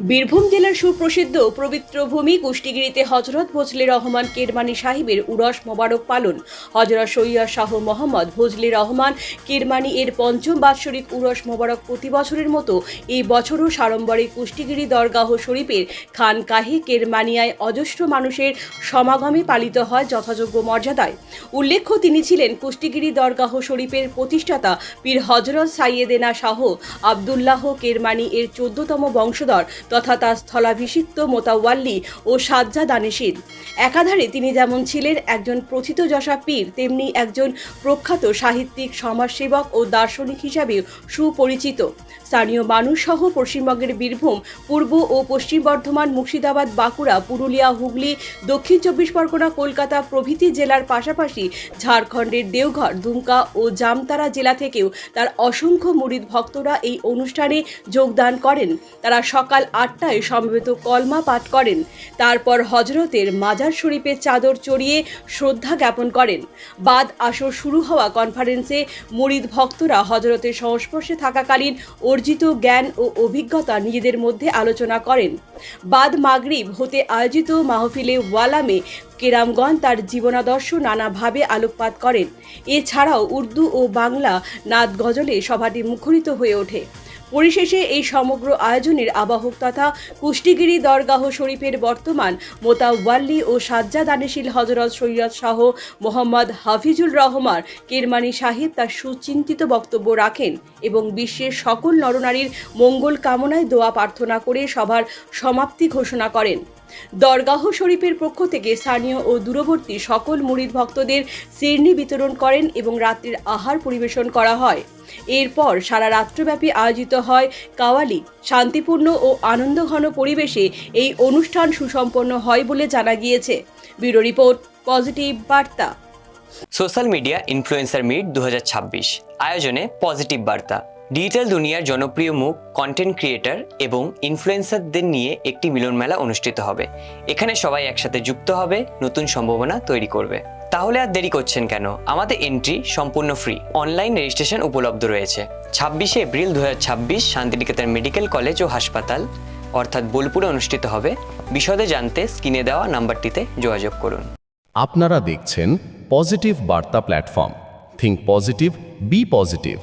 বীরভূম জেলার সুপ্রসিদ্ধ পবিত্র ভূমি কুষ্টিগিরিতে হযরত ফজলে রহমান কেরমানি সাহিবের উরস মোবারক পালন। হযরত সৈয়দ শাহ মোহাম্মদ ফজলে রহমান কেরমানি এর পঞ্চম বাৎসরিক উরস মোবারক প্রতি বছরের মতো এই বছরও সাড়ম্বরে কুষ্টিগিরি দরগাহ শরীফের খানকাহে কেরমানিয়ায় অজস্র মানুষের সমাগমে পালিত হয় যথাযোগ্য মর্যাদায়। উল্লেখ্য, তিনি ছিলেন কুষ্টিগিরি দরগাহ শরীফের প্রতিষ্ঠাতা পীর হযরত সাইয়েদেনা শাহ আব্দুল্লাহ কেরমানি এর ১৪তম বংশধর তথা তার স্থলাভিষিক্ত মোতাওয়াল্লি ও সাজ্জা দানেশীল। একাধারে তিনি যেমন ছিলেন একজন প্রথিতযশা পীর, তেমনি একজন প্রখ্যাত সাহিত্যিক, সমাজসেবক ও দার্শনিক হিসাবেও সুপরিচিত। স্থানীয় মানুষ সহ পশ্চিমবঙ্গের বীরভূম, পূর্ব ও পশ্চিম বর্ধমান, মুর্শিদাবাদ, বাঁকুড়া, পুরুলিয়া, হুগলি, দক্ষিণ চব্বিশ পরগনা, কলকাতা প্রভৃতি জেলার পাশাপাশি ঝাড়খণ্ডের দেওঘর, দুমকা ও জামতারা জেলা থেকেও তার অসংখ্য মুরিদ ভক্তরা এই অনুষ্ঠানে যোগদান করেন। তারা সকাল ৮টায় সমবেত কলমা পাঠ করেন। তারপর হযরতের মাজার শরীফের চাদর চড়িয়ে শ্রদ্ধা জ্ঞাপন করেন। বাদ আসর শুরু হওয়া কনফারেন্সে মুরিদ ভক্তরা হযরতের সংস্পর্শে থাকাকালীন অর্জিত জ্ঞান ও অভিজ্ঞতা নিজেদের মধ্যে আলোচনা করেন। বাদ মাগরিব হতে আয়োজিত মাহফিলে ওয়ালামে কেরামগণ তার জীবনাদর্শ নানাভাবে আলোকপাত করেন। এছাড়াও উর্দু ও বাংলা নাত গজলে সভাটি মুখরিত হয়ে ওঠে। পরিশেষে এই সমগ্র আয়োজনের আবাহক তথা কুষ্টিগিরি দরগাহ শরীফের বর্তমান মোতাওয়াল্লি ও সাজ্জা দানেশীল হযরত সৈয়দ শাহ মোহাম্মদ হাফিজুর রহমান কেরমানি সাহিব তার সুচিন্তিত বক্তব্য রাখেন এবং বিশ্বের সকল নরনারীর মঙ্গল কামনায় দোয়া প্রার্থনা করে সভার সমাপ্তি ঘোষণা করেন। দরগাহ শরীফের পক্ষ থেকে স্থানীয় ও দূরবর্তী সকল মুরিদ ভক্তদের সিরনি বিতরণ করেন এবং রাত্রির আহার পরিবেশন করা হয়। এরপর সারা রাত্রব্যাপী আয়োজিত হয় কাওয়ালি। শান্তিপূর্ণ ও আনন্দঘন পরিবেশে এই অনুষ্ঠান সুসম্পন্ন হয় বলে জানা গিয়েছে। ব্যুরো রিপোর্ট, পজিটিভ বার্তা। সোশ্যাল মিডিয়া ইনফ্লুয়েন্সার মিট ২০২৬ আয়োজনে পজিটিভ বার্তা। ডিজিটাল দুনিয়ার জনপ্রিয় মুখ, কন্টেন্ট ক্রিয়েটর এবং ইনফ্লুয়েন্সারদের নিয়ে একটি মিলন মেলা অনুষ্ঠিত হবে। এখানে সবাই একসাথে যুক্ত হবে, নতুন সম্ভাবনা তৈরি করবে। তাহলে আর দেরি করছেন কেন? আমাদের এন্ট্রি সম্পূর্ণ ফ্রি, অনলাইন রেজিস্ট্রেশন উপলব্ধ রয়েছে। ২৬শে এপ্রিল ২০২৬ শান্তিনিকেতন মেডিকেল কলেজ ও হাসপাতাল অর্থাৎ বোলপুরে অনুষ্ঠিত হবে। বিশদে জানতে স্ক্রিনে দেওয়া নাম্বারটিতে যোগাযোগ করুন। আপনারা দেখছেন positive Barta platform. Think positive, be positive.